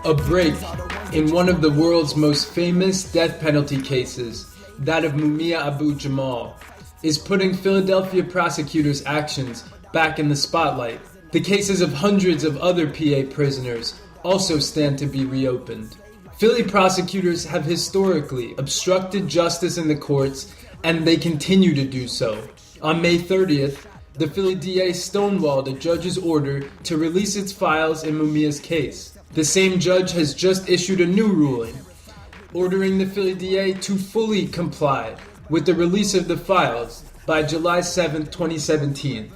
A break in one of the world's most famous death penalty cases, that of Mumia Abu Jamal, is putting Philadelphia prosecutors' actions back in the spotlight. The cases of hundreds of other PA prisoners also stand to be reopened. Philly prosecutors have historically obstructed justice in the courts, and they continue to do so. On May 30th, the Philly DA stonewalled a judge's order to release its files in Mumia's case. The same judge has just issued a new ruling, ordering the Philly DA to fully comply with the release of the files by July 7th, 2017.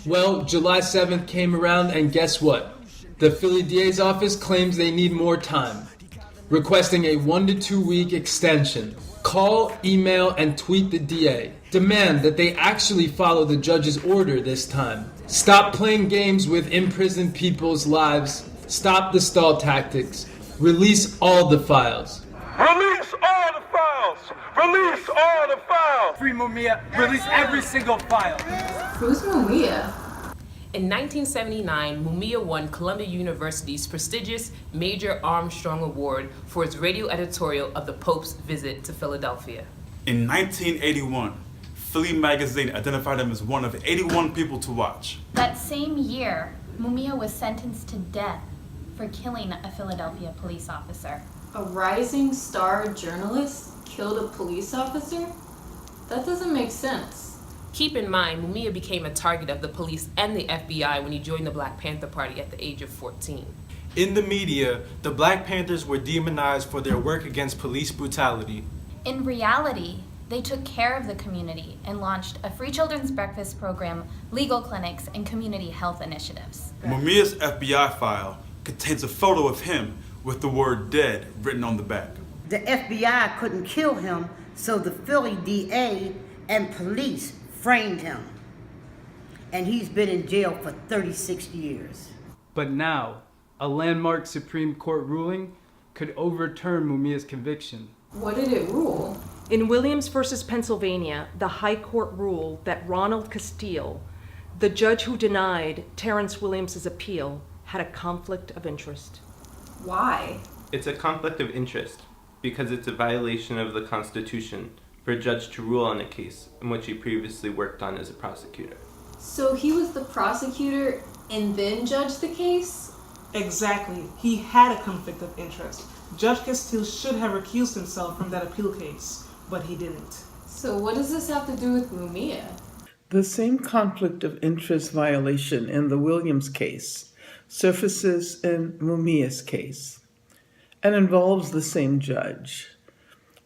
Well, July 7th came around, and guess what? The Philly DA's office claims they need more time, requesting a 1 to 2 week extension. Call, email, and tweet the DA. Demand that they actually follow the judge's order this time. Stop playing games with imprisoned people's lives. Stop the stall tactics. Release all the files. Release all the files! Release all the files! Free Mumia. Release every single file. Who's Mumia? In 1979, Mumia won Columbia University's prestigious Major Armstrong Award for its radio editorial of the Pope's visit to Philadelphia. In 1981, Philly magazine identified him as one of 81 people to watch. That same year, Mumia was sentenced to death for killing a Philadelphia police officer. A rising star journalist killed a police officer? That doesn't make sense. Keep in mind, Mumia became a target of the police and the FBI when he joined the Black Panther Party at the age of 14. In the media, the Black Panthers were demonized for their work against police brutality. In reality, they took care of the community and launched a free children's breakfast program, legal clinics, and community health initiatives. Mumia's FBI file contains a photo of him with the word dead written on the back. The FBI couldn't kill him, so the Philly DA and police framed him. And he's been in jail for 36 years. But now, a landmark Supreme Court ruling could overturn Mumia's conviction. What did it rule? In Williams versus Pennsylvania, the High Court ruled that Ronald Castile, the judge who denied Terrence Williams' appeal, had a conflict of interest. Why? It's a conflict of interest because it's a violation of the Constitution for a judge to rule on a case in which he previously worked on as a prosecutor. So he was the prosecutor and then judged the case? Exactly. He had a conflict of interest. Judge Castile should have recused himself from that appeal case, but he didn't. So what does this have to do with Mumia? The same conflict of interest violation in the Williams case surfaces in Mumia's case and involves the same judge.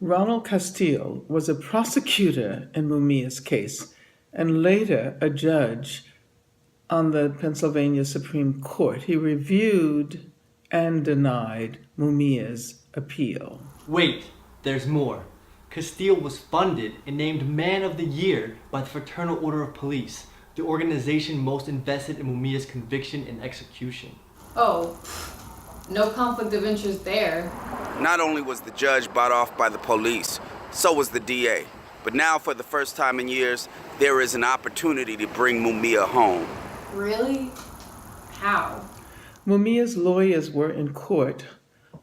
Ronald Castile was a prosecutor in Mumia's case and later a judge on the Pennsylvania Supreme Court. He reviewed and denied Mumia's appeal. Wait, there's more. Castile was funded and named Man of the Year by the Fraternal Order of Police, the organization most invested in Mumia's conviction and execution. Oh, no conflict of interest there. Not only was the judge bought off by the police, so was the DA. But now, for the first time in years, there is an opportunity to bring Mumia home. Really? How? Mumia's lawyers were in court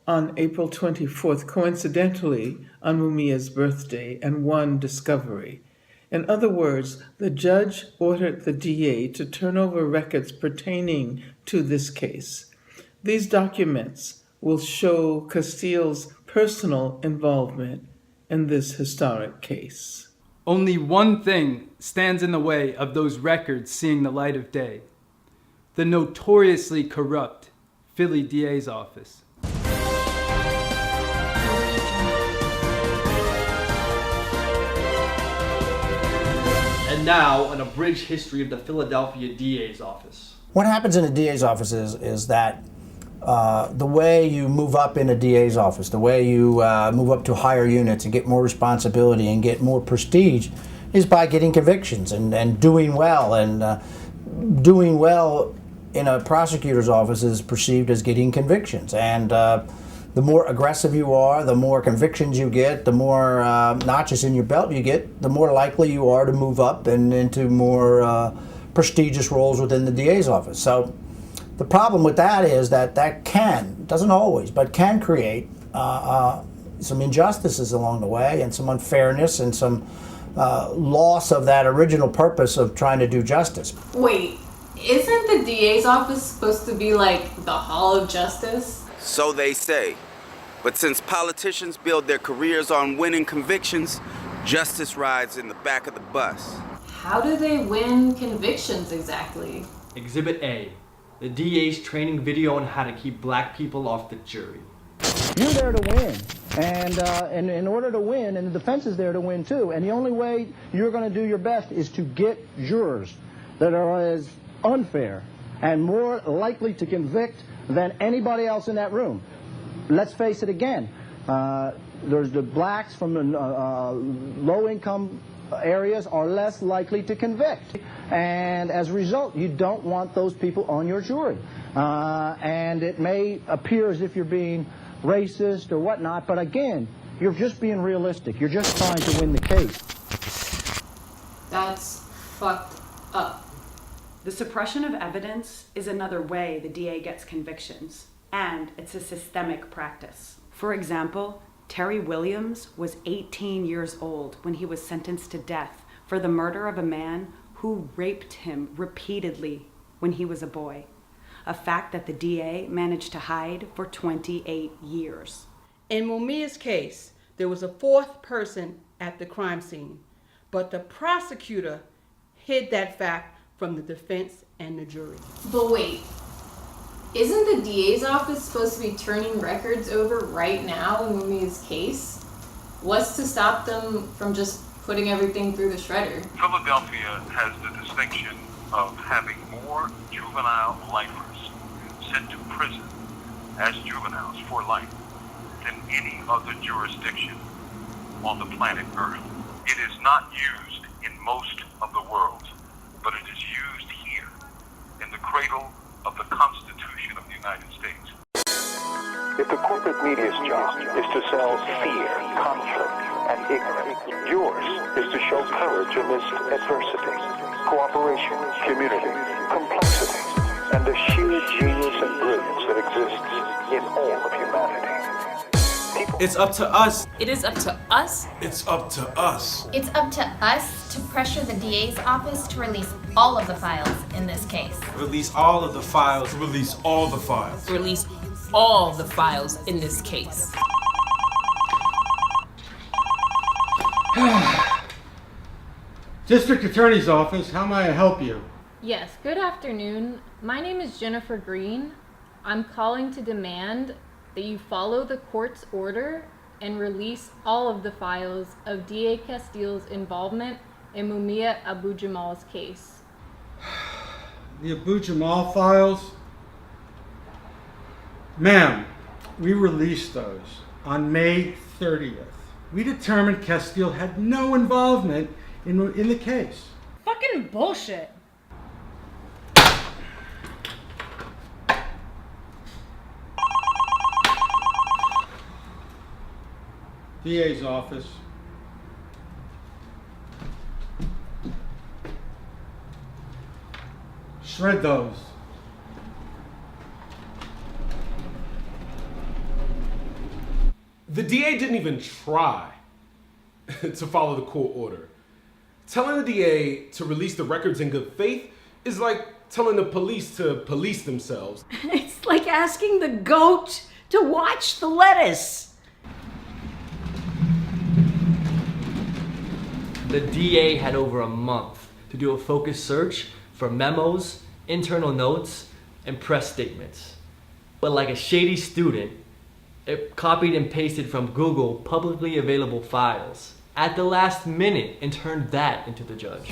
on April 24th, coincidentally on Mumia's birthday, and won discovery. In other words, the judge ordered the DA to turn over records pertaining to this case. These documents will show Castile's personal involvement in this historic case. Only one thing stands in the way of those records seeing the light of day: the notoriously corrupt Philly DA's office. And now, an abridged history of the Philadelphia DA's office. What happens in a DA's office is that the way you move up in a DA's office, the way you move up to higher units and get more responsibility and get more prestige is by getting convictions and doing well. And doing well in a prosecutor's office is perceived as getting convictions. And the more aggressive you are, the more convictions you get, the more notches in your belt you get, the more likely you are to move up and into more prestigious roles within the DA's office. So The problem with that is that doesn't always, but can create some injustices along the way and some unfairness and some loss of that original purpose of trying to do justice. Wait, isn't the DA's office supposed to be like the Hall of Justice? So they say. But since politicians build their careers on winning convictions, justice rides in the back of the bus. How do they win convictions exactly? Exhibit A, the DA's training video on how to keep black people off the jury. You're there to win, and in order to win, and the defense is there to win too, and the only way you're going to do your best is to get jurors that are as unfair and more likely to convict than anybody else in that room. Let's face it again, there's the blacks from the low-income areas are less likely to convict, and as a result, you don't want those people on your jury. And it may appear as if you're being racist or whatnot, but again, you're just being realistic. You're just trying to win the case. That's fucked up. The suppression of evidence is another way the DA gets convictions, and it's a systemic practice. For example, Terry Williams was 18 years old when he was sentenced to death for the murder of a man who raped him repeatedly when he was a boy, a fact that the DA managed to hide for 28 years. In Mumia's case, there was a fourth person at the crime scene, but the prosecutor hid that fact from the defense and the jury. But wait, isn't the DA's office supposed to be turning records over right now in Mumia's case? What's to stop them from just putting everything through the shredder? Philadelphia has the distinction of having more juvenile lifers sent to prison as juveniles for life than any other jurisdiction on the planet Earth. It is not used in most of the world, but it is used here in the cradle of the Constitution of the United States. If the corporate media's job is to sell fear, conflict, and ignorance, yours is to show courage amidst adversity, cooperation, community, complexity, and the sheer genius and brilliance that exists in all of humanity. It's up to us. It is up to us. It's up to us. It's up to us to pressure the DA's office to release all of the files in this case. Release all of the files. Release all the files. Release all the files in this case. District Attorney's Office, how may I help you? Yes, good afternoon. My name is Jennifer Green. I'm calling to demand that you follow the court's order and release all of the files of DA Castile's involvement in Mumia Abu Jamal's case. The Abu Jamal files? Ma'am, we released those on May 30th. We determined Castile had no involvement in the case. Fucking bullshit. DA's office. Shred those. The DA didn't even try to follow the court order. Telling the DA to release the records in good faith is like telling the police to police themselves. It's like asking the goat to watch the lettuce. The DA had over a month to do a focused search for memos, internal notes, and press statements. But like a shady student, it copied and pasted from Google publicly available files at the last minute and turned that into the judge.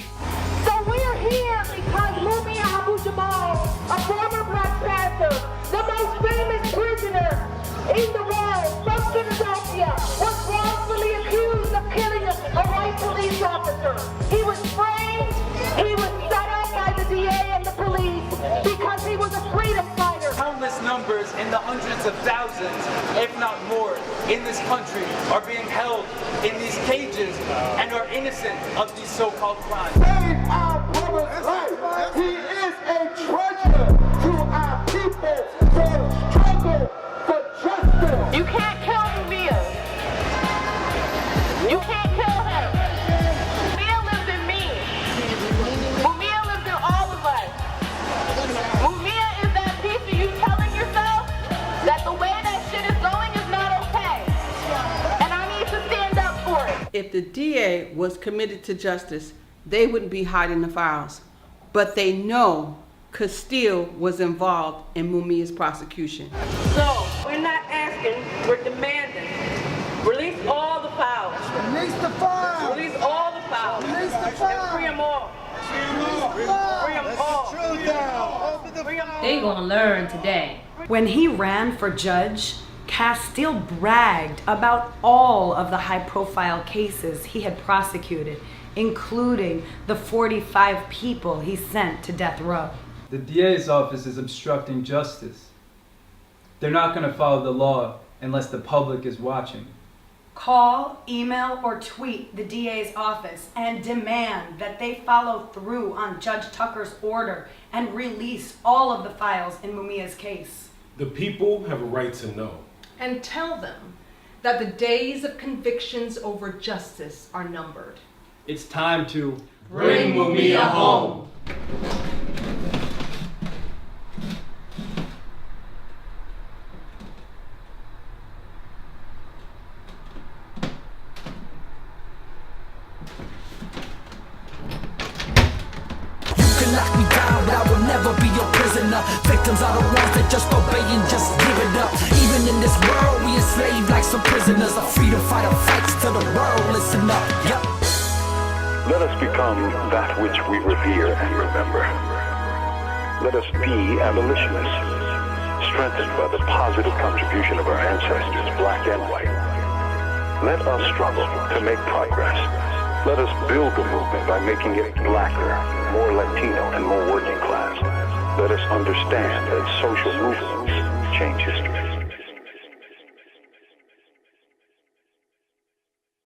So we're here because Mumia Abu Jamal, a former Black Panther, the most famous prisoner in the world from Philadelphia, was wrongfully accused of killing a white police officer. He was framed, he was set up by the DA and the police because he was a freedom fighter. Countless numbers in the hundreds of thousands, if not more, in this country are being held in these cages and are innocent of these so-called crimes. Save our brother's life. He is a treasure to our people. You can't kill Mumia. You can't kill him. Mumia lives in me. Mumia lives in all of us. Mumia is that piece of you telling yourself that the way that shit is going is not okay. And I need to stand up for it. If the DA was committed to justice, they wouldn't be hiding the files. But they know Castile was involved in Mumia's prosecution. So, we're not asking, we're demanding. Release all the files. Release the files. Release all the files. Release the files. Free them all. Free them all. They gonna learn today. When he ran for judge, Castile bragged about all of the high-profile cases he had prosecuted, including the 45 people he sent to death row. The DA's office is obstructing justice. They're not going to follow the law unless the public is watching. Call, email, or tweet the DA's office and demand that they follow through on Judge Tucker's order and release all of the files in Mumia's case. The people have a right to know. And tell them that the days of convictions over justice are numbered. It's time to bring Mumia home. Lock me down, but I will never be your prisoner. Victims are the ones that just obey and just give it up. Even in this world, we enslaved like some prisoners. Are free to fight our fights to the world. Listen up, yep. Let us become that which we revere and remember. Let us be abolitionists, strengthened by the positive contribution of our ancestors, black and white. Let us struggle to make progress. Let us build the movement by making it blacker, more Latino, and more working class. Let us understand that social movements change history.